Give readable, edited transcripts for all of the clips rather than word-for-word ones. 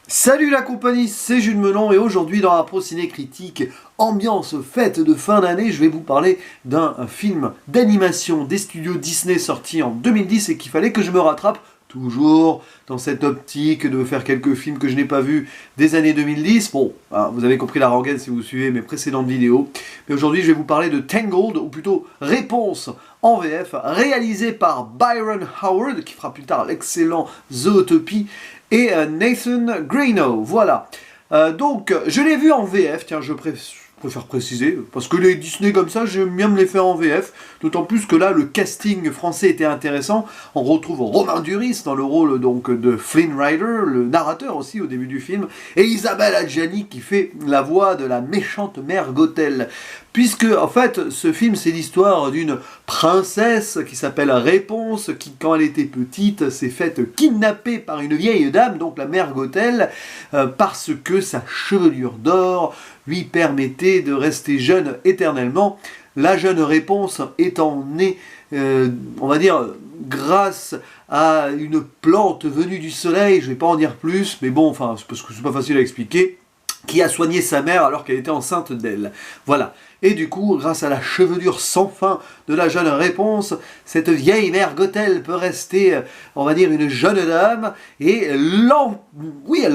Salut la compagnie, c'est Jules Melon et aujourd'hui dans la Pro Ciné Critique, ambiance fête de fin d'année, je vais vous parler d'un film d'animation des studios Disney sorti en 2010 et qu'il fallait que je me rattrape, toujours dans cette optique de faire quelques films que je n'ai pas vus des années 2010. Bon, vous avez compris la rengaine si vous suivez mes précédentes vidéos, mais aujourd'hui je vais vous parler de Tangled, ou plutôt Réponse en VF, réalisé par Byron Howard, qui fera plus tard l'excellent Zootopie, et Nathan Greno, voilà. Donc, je l'ai vu en VF, tiens, je préfère préciser, parce que les Disney comme ça, j'aime bien me les faire en VF, d'autant plus que là, le casting français était intéressant. On retrouve Romain Duris dans le rôle donc de Flynn Rider, le narrateur aussi au début du film, et Isabelle Adjani qui fait la voix de la méchante mère Gothel. Puisque, en fait, ce film, c'est l'histoire d'une princesse qui s'appelle Réponse, qui, quand elle était petite, s'est faite kidnapper par une vieille dame, donc la mère Gothel, parce que sa chevelure d'or lui permettait de rester jeune éternellement. La jeune Réponse étant née, on va dire, grâce à une plante venue du soleil, je ne vais pas en dire plus, mais bon, enfin, parce que c'est pas facile à expliquer, qui a soigné sa mère alors qu'elle était enceinte d'elle. Voilà. Et du coup, grâce à la chevelure sans fin de la jeune Réponse, cette vieille mère Gothel peut rester, on va dire, une jeune dame, et elle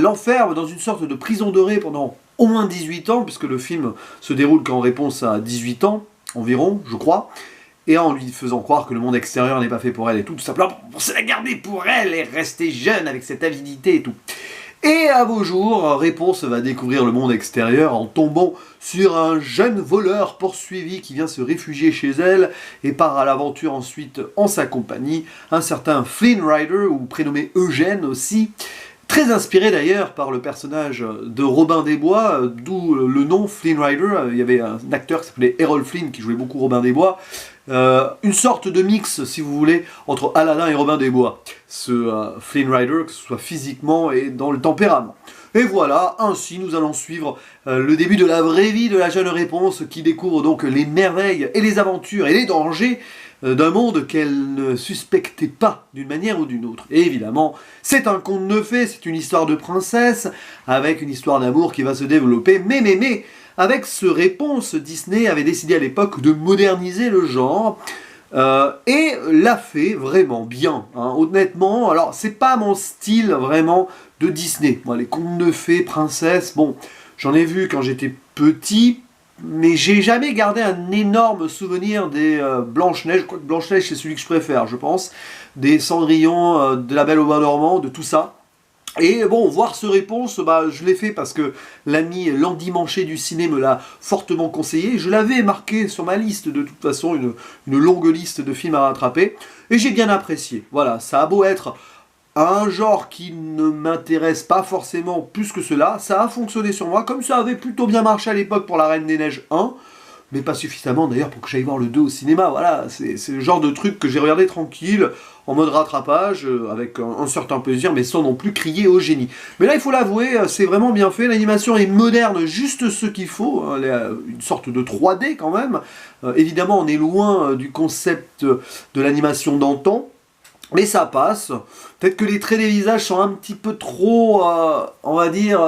l'enferme dans une sorte de prison dorée pendant au moins 18 ans, puisque le film se déroule qu'en Réponse à 18 ans, environ, je crois, et en lui faisant croire que le monde extérieur n'est pas fait pour elle et tout simplement pour se la garder pour elle et rester jeune avec cette avidité et tout. Et à vos jours, Réponse va découvrir le monde extérieur en tombant sur un jeune voleur poursuivi qui vient se réfugier chez elle et part à l'aventure ensuite en sa compagnie, un certain Flynn Rider, ou prénommé Eugène aussi, très inspiré d'ailleurs par le personnage de Robin des Bois, d'où le nom Flynn Rider. Il y avait un acteur qui s'appelait Errol Flynn qui jouait beaucoup Robin des Bois. Une sorte de mix, si vous voulez, entre Aladdin et Robin des Bois. Ce Flynn Rider, que ce soit physiquement et dans le tempérament. Et voilà, ainsi nous allons suivre le début de la vraie vie de la jeune Réponse qui découvre donc les merveilles et les aventures et les dangers d'un monde qu'elle ne suspectait pas d'une manière ou d'une autre. Et évidemment, c'est un conte de fées, c'est une histoire de princesse, avec une histoire d'amour qui va se développer, mais, avec ce Réponse, Disney avait décidé à l'époque de moderniser le genre, et l'a fait vraiment bien, hein, honnêtement. Alors, c'est pas mon style vraiment de Disney. Moi, les contes de fées, princesses, bon, j'en ai vu quand j'étais petit, mais j'ai jamais gardé un énorme souvenir des Blanche-Neige. Je crois que Blanche-Neige, c'est celui que je préfère, je pense. Des Cendrillon, de La Belle au Bois dormant, de tout ça. Et bon, voir ce Réponse, je l'ai fait parce que l'ami l'endimanché du ciné me l'a fortement conseillé. Je l'avais marqué sur ma liste, de toute façon, une longue liste de films à rattraper. Et j'ai bien apprécié. Voilà, ça a beau être un genre qui ne m'intéresse pas forcément plus que cela, ça a fonctionné sur moi, comme ça avait plutôt bien marché à l'époque pour La Reine des Neiges 1, mais pas suffisamment d'ailleurs pour que j'aille voir le 2 au cinéma. Voilà, c'est le genre de truc que j'ai regardé tranquille, en mode rattrapage, avec un certain plaisir, mais sans non plus crier au génie. Mais là, il faut l'avouer, c'est vraiment bien fait, l'animation est moderne, juste ce qu'il faut, hein, une sorte de 3D quand même. Évidemment, on est loin du concept de l'animation d'antan, mais ça passe. Peut-être que les traits des visages sont un petit peu trop, on va dire,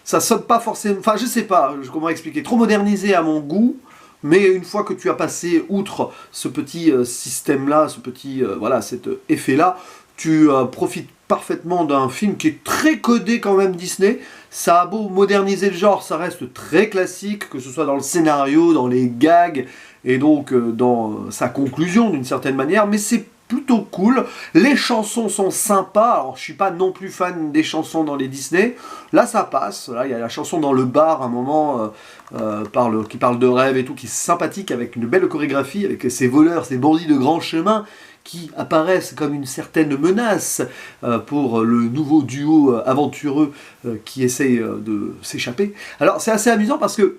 ça sonne pas forcément... Enfin, je sais pas comment expliquer. Trop modernisé à mon goût. Mais une fois que tu as passé outre ce petit système-là, ce petit, voilà, cet effet-là, tu profites parfaitement d'un film qui est très codé quand même Disney. Ça a beau moderniser le genre, ça reste très classique, que ce soit dans le scénario, dans les gags, et donc dans sa conclusion d'une certaine manière, mais c'est plutôt cool. Les chansons sont sympas. Alors, je suis pas non plus fan des chansons dans les Disney. Là, ça passe. Là, il y a la chanson dans le bar, à un moment, qui parle de rêve et tout, qui est sympathique, avec une belle chorégraphie, avec ces voleurs, ces bandits de grand chemin, qui apparaissent comme une certaine menace pour le nouveau duo aventureux qui essaye de s'échapper. Alors, c'est assez amusant parce que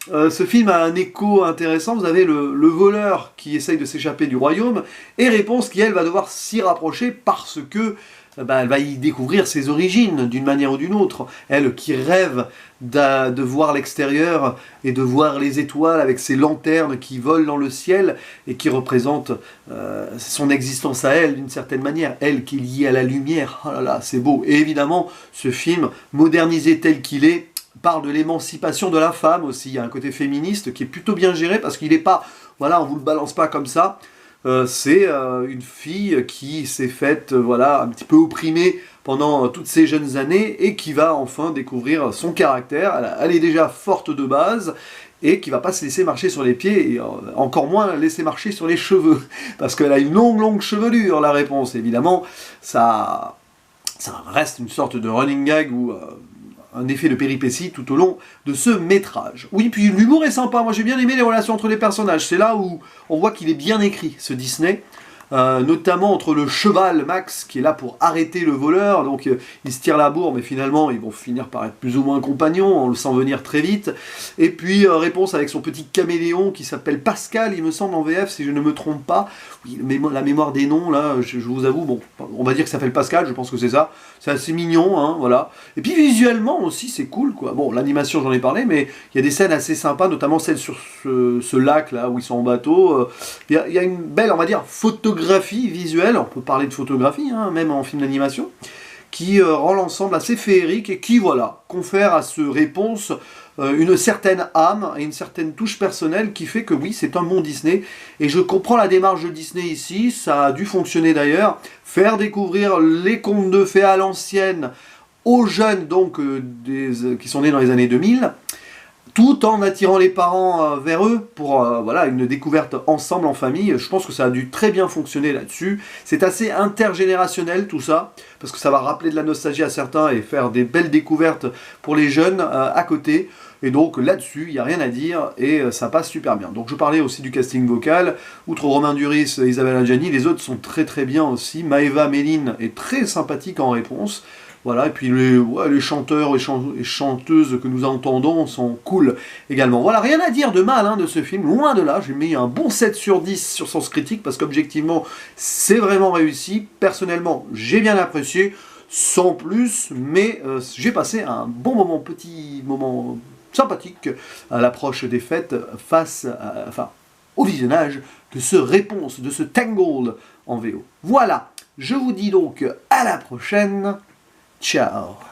ce film a un écho intéressant. Vous avez le voleur qui essaye de s'échapper du royaume et Réponse qui, elle, va devoir s'y rapprocher parce que elle va y découvrir ses origines d'une manière ou d'une autre. Elle qui rêve de voir l'extérieur et de voir les étoiles avec ses lanternes qui volent dans le ciel et qui représentent son existence à elle d'une certaine manière. Elle qui est liée à la lumière. Oh là là, c'est beau. Et évidemment, ce film, modernisé tel qu'il est, parle de l'émancipation de la femme aussi. Il y a un côté féministe qui est plutôt bien géré parce qu'il n'est pas, voilà, on vous le balance pas comme ça. C'est une fille qui s'est faite voilà, un petit peu opprimée pendant toutes ces jeunes années et qui va enfin découvrir son caractère. Elle est déjà forte de base et qui va pas se laisser marcher sur les pieds et encore moins laisser marcher sur les cheveux parce qu'elle a une longue chevelure, la réponse. Évidemment, ça reste une sorte de running gag ou un effet de péripétie tout au long de ce métrage. Oui, puis l'humour est sympa, moi j'ai bien aimé les relations entre les personnages, c'est là où on voit qu'il est bien écrit, ce Disney, notamment entre le cheval Max, qui est là pour arrêter le voleur, donc il se tire la bourre, mais finalement ils vont finir par être plus ou moins compagnons, on le sent venir très vite, et puis réponse avec son petit caméléon qui s'appelle Pascal, il me semble en VF, si je ne me trompe pas. Oui, la mémoire des noms, là, je vous avoue, bon, on va dire que ça s'appelle Pascal, je pense que c'est ça. C'est assez mignon, hein, voilà. Et puis visuellement aussi, c'est cool, quoi. Bon, l'animation, j'en ai parlé, mais il y a des scènes assez sympas, notamment celle sur ce lac, là, où ils sont en bateau. Il y a une belle, on va dire, photographie visuelle, on peut parler de photographie, hein, même en film d'animation, qui rend l'ensemble assez féerique et qui, voilà, confère à ce réponse une certaine âme et une certaine touche personnelle qui fait que oui, c'est un bon Disney. Et je comprends la démarche de Disney ici, ça a dû fonctionner d'ailleurs, faire découvrir les contes de fées à l'ancienne aux jeunes donc qui sont nés dans les années 2000, tout en attirant les parents vers eux pour voilà, une découverte ensemble en famille. Je pense que ça a dû très bien fonctionner là-dessus. C'est assez intergénérationnel tout ça, parce que ça va rappeler de la nostalgie à certains et faire des belles découvertes pour les jeunes à côté. Et donc là-dessus, il n'y a rien à dire et ça passe super bien. Donc je parlais aussi du casting vocal. Outre Romain Duris et Isabelle Adjani, les autres sont très bien aussi. Maëva Méline est très sympathique en réponse. Voilà, et puis les chanteurs et chanteuses que nous entendons sont cool également. Voilà, rien à dire de mal hein, de ce film, loin de là. J'ai mis un bon 7 sur 10 sur Sens Critique parce qu'objectivement, c'est vraiment réussi. Personnellement, j'ai bien apprécié, sans plus, mais j'ai passé un bon moment, petit moment sympathique à l'approche des fêtes face au visionnage de ce réponse, de ce Tangled en VO. Voilà, je vous dis donc à la prochaine. Ciao.